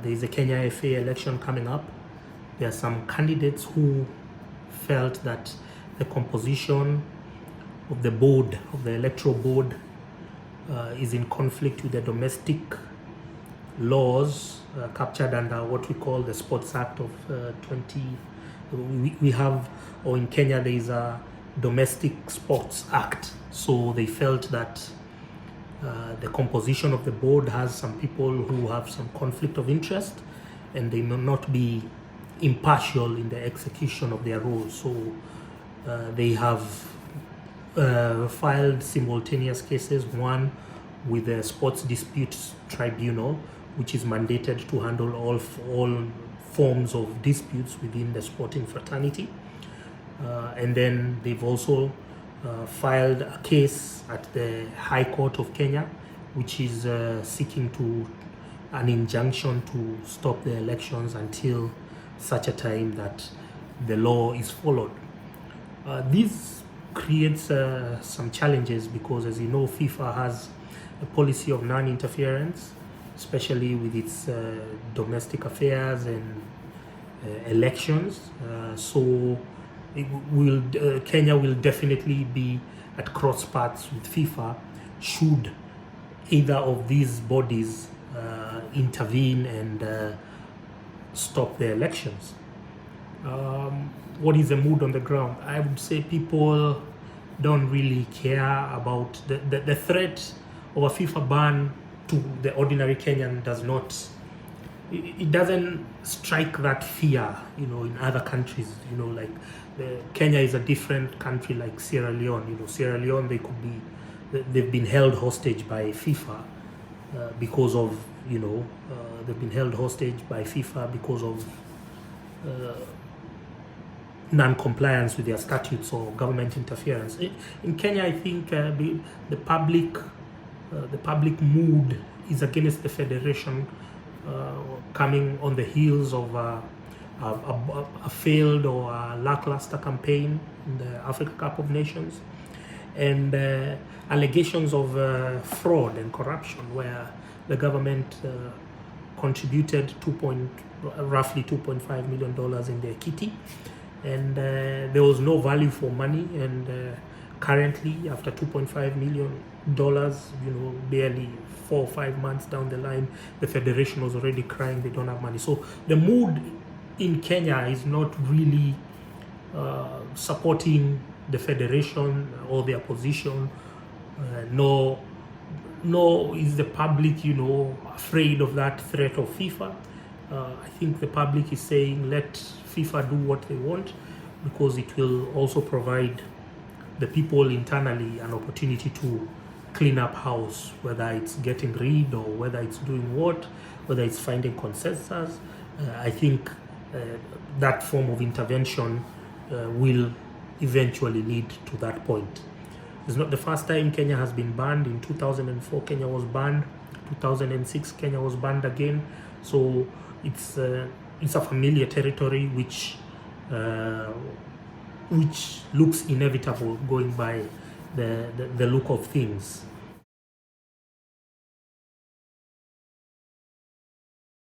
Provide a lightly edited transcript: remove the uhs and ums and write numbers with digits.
there is a Kenya FA election coming up. There are some candidates who felt that the composition of the board, of the electoral board, is in conflict with the domestic laws captured under what we call the Sports Act of 20. We have, or in Kenya, there is a Domestic Sports Act. So they felt that the composition of the board has some people who have some conflict of interest, and they may not be impartial in the execution of their roles. So they have filed simultaneous cases, one with the Sports Disputes Tribunal, which is mandated to handle all forms of disputes within the sporting fraternity. And then they've also filed a case at the High Court of Kenya, which is seeking an injunction to stop the elections until such a time that the law is followed. This creates some challenges because, as you know, FIFA has a policy of non-interference, especially with its domestic affairs and elections. So Kenya will definitely be at cross paths with FIFA should either of these bodies intervene and stop the elections. What is the mood on the ground? I would say people don't really care about the threat of a FIFA ban to the ordinary Kenyan it doesn't strike that fear, in other countries, like Kenya is a different country like Sierra Leone. Sierra Leone, they've been held hostage by FIFA because of, they've been held hostage by FIFA because of non-compliance with their statutes or government interference. In Kenya, I think the public mood is against the federation, coming on the heels of a failed or a lackluster campaign in the Africa Cup of Nations, and allegations of fraud and corruption, where the government contributed roughly $2.5 million in their kitty, and there was no value for money. And currently, after $2.5 million, barely 4 or 5 months down the line, the federation was already crying they don't have money. So the mood in Kenya is not really supporting the federation or their position. Nor is the public, afraid of that threat of FIFA. I think the public is saying let FIFA do what they want, because it will also provide the people internally an opportunity to clean up house, whether it's getting rid or whether it's doing what, whether it's finding consensus. I think that form of intervention will eventually lead to that point. It's not the first time Kenya has been banned. In 2004, Kenya was banned. 2006, Kenya was banned again. So it's a familiar territory which looks inevitable going by the look of things.